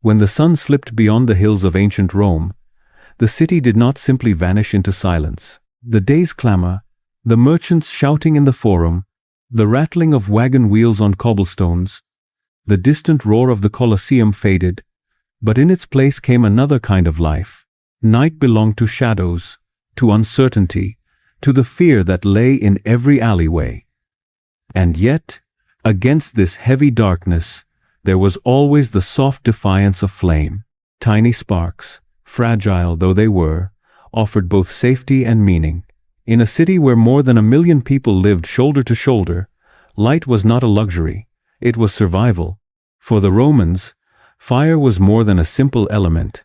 When the sun slipped beyond the hills of ancient Rome, the city did not simply vanish into silence. The day's clamor, the merchants shouting in the forum, the rattling of wagon wheels on cobblestones, the distant roar of the Colosseum faded, but in its place came another kind of life. Night belonged to shadows, to uncertainty, to the fear that lay in every alleyway. And yet, against this heavy darkness, there was always the soft defiance of flame. Tiny sparks, fragile though they were, offered both safety and meaning. In a city where more than 1 million people lived shoulder to shoulder, light was not a luxury, it was survival. For the Romans, fire was more than a simple element.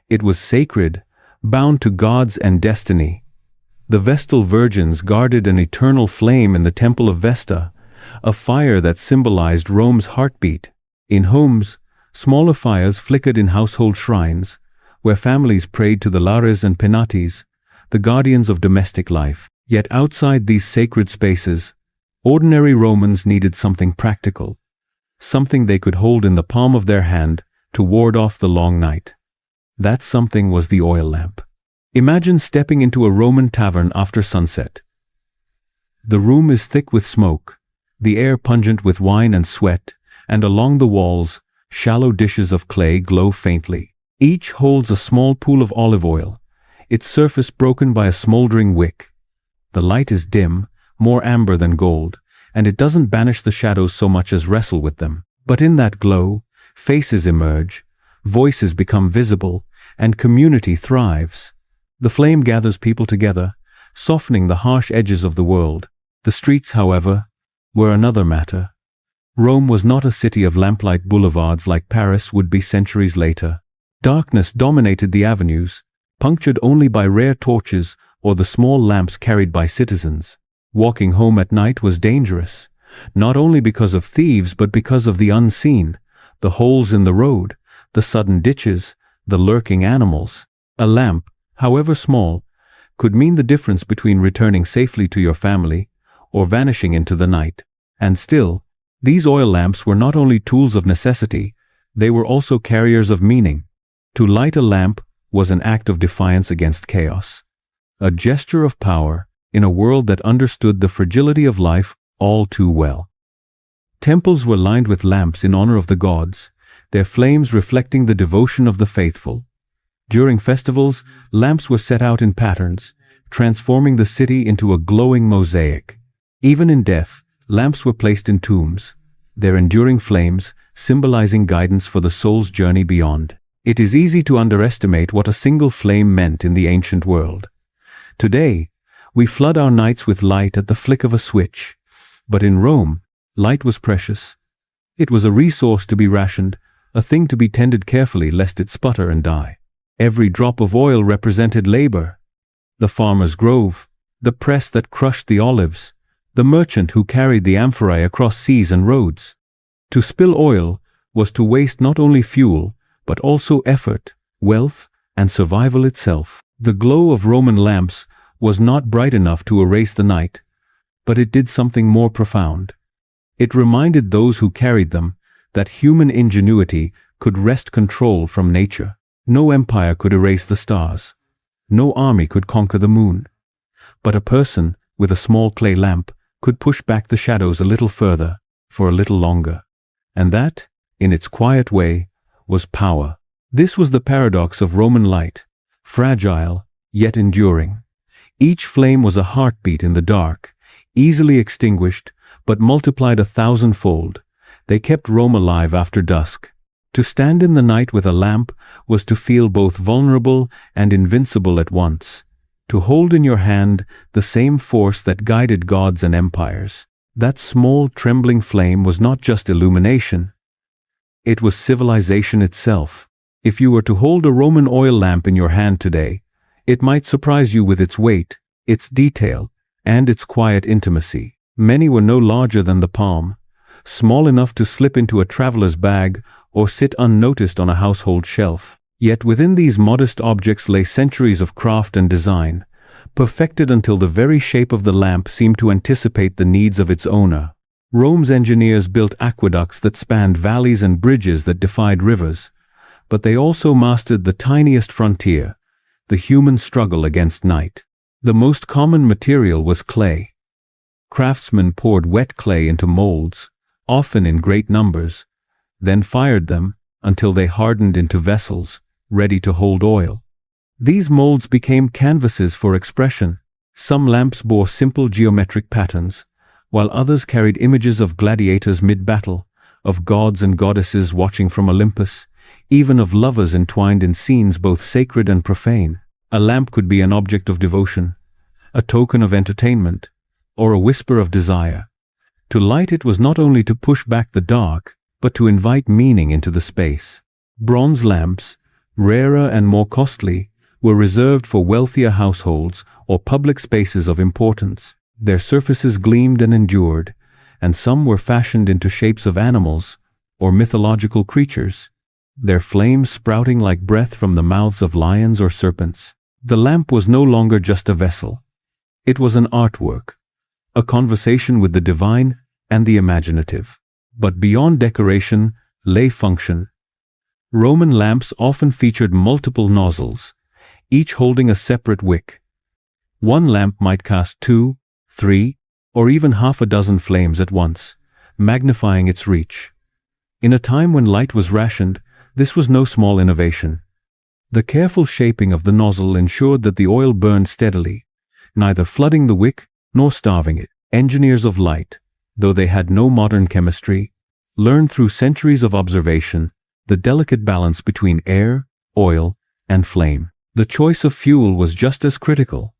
It was sacred, bound to gods and destiny. The Vestal Virgins guarded an eternal flame in the Temple of Vesta, a fire that symbolized Rome's heartbeat. In homes, smaller fires flickered in household shrines, where families prayed to the Lares and Penates, the guardians of domestic life. Yet outside these sacred spaces, ordinary Romans needed something practical, something they could hold in the palm of their hand to ward off the long night. That something was the oil lamp. Imagine stepping into a Roman tavern after sunset. The room is thick with smoke, the air pungent with wine and sweat, and along the walls, shallow dishes of clay glow faintly. Each holds a small pool of olive oil, its surface broken by a smoldering wick. The light is dim, more amber than gold, and it doesn't banish the shadows so much as wrestle with them. But in that glow, faces emerge, voices become visible, and community thrives. The flame gathers people together, softening the harsh edges of the world. The streets, however, were another matter. Rome was not a city of lamplight boulevards like Paris would be centuries later. Darkness dominated the avenues, punctured only by rare torches or the small lamps carried by citizens. Walking home at night was dangerous, not only because of thieves but because of the unseen, the holes in the road, the sudden ditches, the lurking animals. A lamp, however small, could mean the difference between returning safely to your family or vanishing into the night. And still, these oil lamps were not only tools of necessity, they were also carriers of meaning. To light a lamp was an act of defiance against chaos, a gesture of power in a world that understood the fragility of life all too well. Temples were lined with lamps in honor of the gods, their flames reflecting the devotion of the faithful. During festivals, lamps were set out in patterns, transforming the city into a glowing mosaic. Even in death, lamps were placed in tombs, their enduring flames symbolizing guidance for the soul's journey beyond. It is easy to underestimate what a single flame meant in the ancient world. Today, we flood our nights with light at the flick of a switch. But in Rome, light was precious. It was a resource to be rationed, a thing to be tended carefully lest it sputter and die. Every drop of oil represented labor. The farmer's grove, the press that crushed the olives, the merchant who carried the amphorae across seas and roads. To spill oil was to waste not only fuel, but also effort, wealth, and survival itself. The glow of Roman lamps was not bright enough to erase the night, but it did something more profound. It reminded those who carried them that human ingenuity could wrest control from nature. No empire could erase the stars. No army could conquer the moon. But a person with a small clay lamp could push back the shadows a little further, for a little longer. And that, in its quiet way, was power. This was the paradox of Roman light, fragile, yet enduring. Each flame was a heartbeat in the dark, easily extinguished, but multiplied 1,000-fold. They kept Rome alive after dusk. To stand in the night with a lamp was to feel both vulnerable and invincible at once. To hold in your hand the same force that guided gods and empires. That small, trembling flame was not just illumination. It was civilization itself. If you were to hold a Roman oil lamp in your hand today, it might surprise you with its weight, its detail, and its quiet intimacy. Many were no larger than the palm, small enough to slip into a traveler's bag or sit unnoticed on a household shelf. Yet within these modest objects lay centuries of craft and design, perfected until the very shape of the lamp seemed to anticipate the needs of its owner. Rome's engineers built aqueducts that spanned valleys and bridges that defied rivers, but they also mastered the tiniest frontier, the human struggle against night. The most common material was clay. Craftsmen poured wet clay into molds, often in great numbers, then fired them until they hardened into vessels, ready to hold oil. These molds became canvases for expression. Some lamps bore simple geometric patterns, while others carried images of gladiators mid-battle, of gods and goddesses watching from Olympus, even of lovers entwined in scenes both sacred and profane. A lamp could be an object of devotion, a token of entertainment, or a whisper of desire. To light it was not only to push back the dark, but to invite meaning into the space. Bronze lamps, rarer and more costly, were reserved for wealthier households or public spaces of importance. Their surfaces gleamed and endured, and some were fashioned into shapes of animals or mythological creatures, their flames sprouting like breath from the mouths of lions or serpents. The lamp was no longer just a vessel. It was an artwork, a conversation with the divine and the imaginative. But beyond decoration lay function. Roman lamps often featured multiple nozzles, each holding a separate wick. One lamp might cast 2, 3, or even half a dozen flames at once, magnifying its reach. In a time when light was rationed, this was no small innovation. The careful shaping of the nozzle ensured that the oil burned steadily, neither flooding the wick nor starving it. Engineers of light, though they had no modern chemistry, learned through centuries of observation the delicate balance between air, oil, and flame. The choice of fuel was just as critical.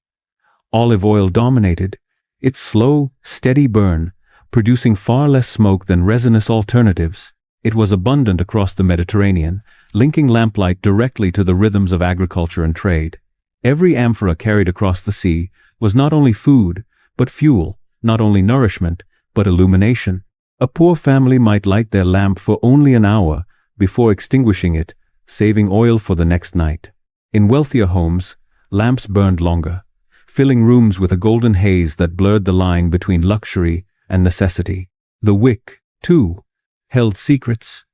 Olive oil dominated, its slow, steady burn, producing far less smoke than resinous alternatives. It was abundant across the Mediterranean, linking lamplight directly to the rhythms of agriculture and trade. Every amphora carried across the sea was not only food, but fuel, not only nourishment, but illumination. A poor family might light their lamp for only an hour before extinguishing it, saving oil for the next night. In wealthier homes, lamps burned longer, filling rooms with a golden haze that blurred the line between luxury and necessity. The wick, too, held secrets.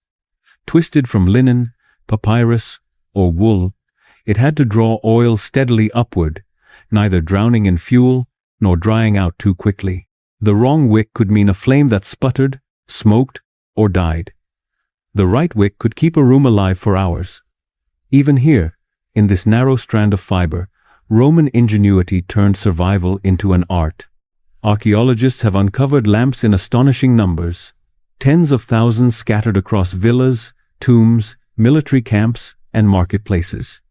Twisted from linen, papyrus, or wool, it had to draw oil steadily upward, neither drowning in fuel nor drying out too quickly. The wrong wick could mean a flame that sputtered, smoked, or died. The right wick could keep a room alive for hours. Even here, in this narrow strand of fiber, Roman ingenuity turned survival into an art. Archaeologists have uncovered lamps in astonishing numbers, tens of thousands scattered across villas, tombs, military camps, and marketplaces.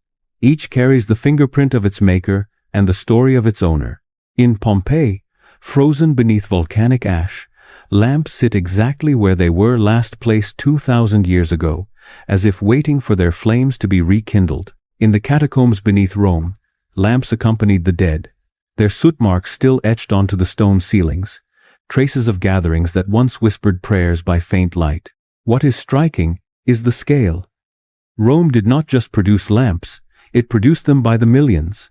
Each carries the fingerprint of its maker and the story of its owner. In Pompeii, frozen beneath volcanic ash, lamps sit exactly where they were last placed 2,000 years ago, as if waiting for their flames to be rekindled. In the catacombs beneath Rome, lamps accompanied the dead, their soot marks still etched onto the stone ceilings, traces of gatherings that once whispered prayers by faint light. What is striking is the scale. Rome did not just produce lamps, it produced them by the millions.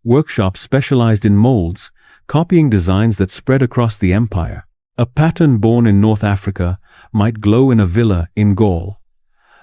Workshops specialized in molds, copying designs that spread across the empire. A pattern born in North Africa might glow in a villa in Gaul.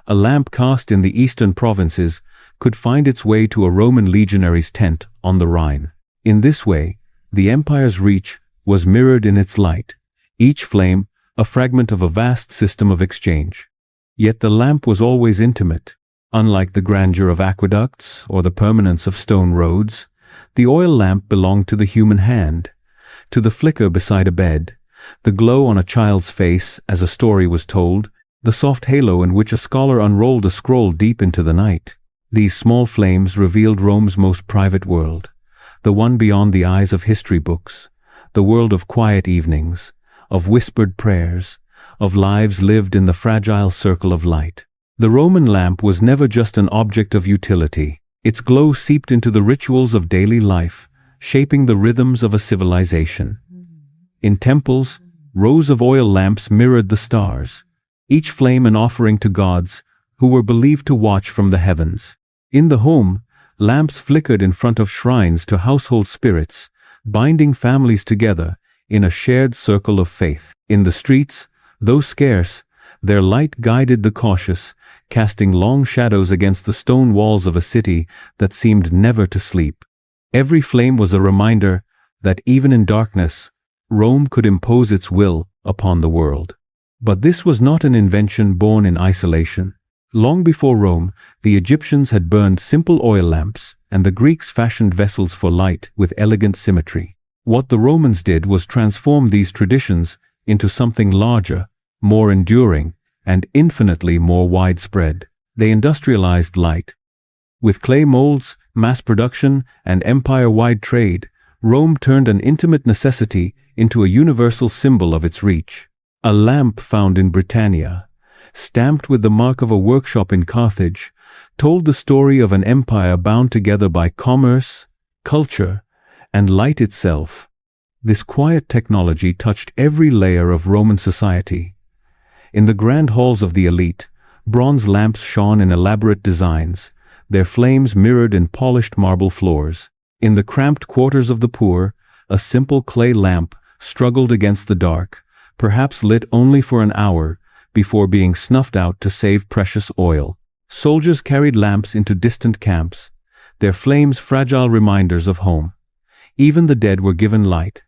A lamp cast in the eastern provinces could find its way to a Roman legionary's tent on the Rhine. In this way, the empire's reach was mirrored in its light, each flame a fragment of a vast system of exchange. Yet the lamp was always intimate. Unlike the grandeur of aqueducts or the permanence of stone roads, the oil lamp belonged to the human hand, to the flicker beside a bed, the glow on a child's face as a story was told, the soft halo in which a scholar unrolled a scroll deep into the night. These small flames revealed Rome's most private world, the one beyond the eyes of history books, the world of quiet evenings, of whispered prayers, of lives lived in the fragile circle of light. The Roman lamp was never just an object of utility. Its glow seeped into the rituals of daily life, shaping the rhythms of a civilization. In temples, rows of oil lamps mirrored the stars, each flame an offering to gods who were believed to watch from the heavens. In the home, lamps flickered in front of shrines to household spirits, binding families together in a shared circle of faith. In the streets, though scarce, Their light guided the cautious, casting long shadows against the stone walls of a city that seemed never to sleep. Every flame was a reminder that even in darkness, Rome could impose its will upon the world. But this was not an invention born in isolation. Long before Rome, the Egyptians had burned simple oil lamps, and the Greeks fashioned vessels for light with elegant symmetry. What the Romans did was transform these traditions into something larger, more enduring, and infinitely more widespread. They industrialized light. With clay molds, mass production, and empire-wide trade, Rome turned an intimate necessity into a universal symbol of its reach. A lamp found in Britannia, stamped with the mark of a workshop in Carthage, told the story of an empire bound together by commerce, culture, and light itself. This quiet technology touched every layer of Roman society. In the grand halls of the elite, bronze lamps shone in elaborate designs, their flames mirrored in polished marble floors. In the cramped quarters of the poor, a simple clay lamp struggled against the dark, perhaps lit only for an hour, before being snuffed out to save precious oil. Soldiers carried lamps into distant camps, their flames fragile reminders of home. Even the dead were given light,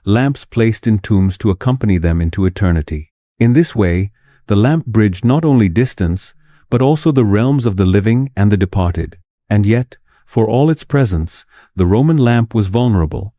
lamps placed in tombs to accompany them into eternity. In this way, the lamp bridged not only distance, but also the realms of the living and the departed. And yet, for all its presence, the Roman lamp was vulnerable.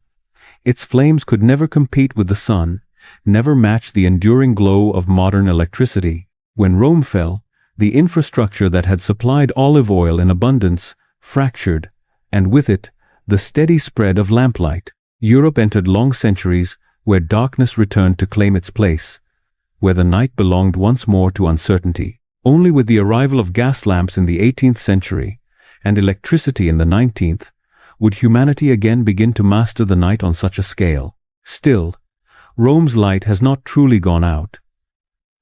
Its flames could never compete with the sun, never match the enduring glow of modern electricity. When Rome fell, the infrastructure that had supplied olive oil in abundance fractured, and with it, the steady spread of lamplight. Europe entered long centuries where darkness returned to claim its place, where the night belonged once more to uncertainty. Only with the arrival of gas lamps in the 18th century and electricity in the 19th would humanity again begin to master the night on such a scale. Still, Rome's light has not truly gone out.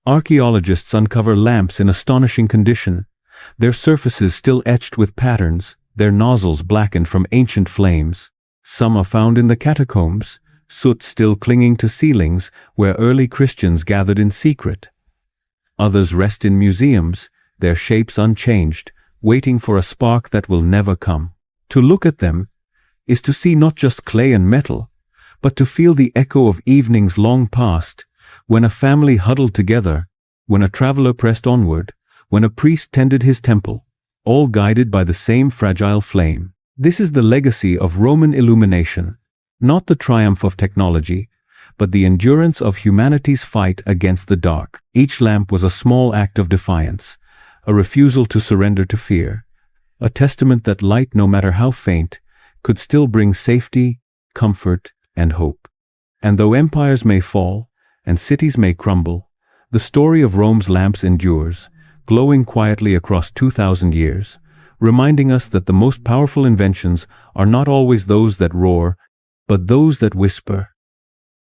Archaeologists uncover lamps in astonishing condition, their surfaces still etched with patterns, their nozzles blackened from ancient flames. Some are found in the catacombs, soot still clinging to ceilings where early Christians gathered in secret. Others rest in museums, their shapes unchanged, waiting for a spark that will never come. To look at them is to see not just clay and metal, but to feel the echo of evenings long past, when a family huddled together, when a traveler pressed onward, when a priest tended his temple, all guided by the same fragile flame. This is the legacy of Roman illumination, not the triumph of technology, but the endurance of humanity's fight against the dark. Each lamp was a small act of defiance, a refusal to surrender to fear, a testament that light, no matter how faint, could still bring safety, comfort, and hope. And though empires may fall, and cities may crumble, the story of Rome's lamps endures, glowing quietly across 2,000 years, reminding us that the most powerful inventions are not always those that roar, but those that whisper.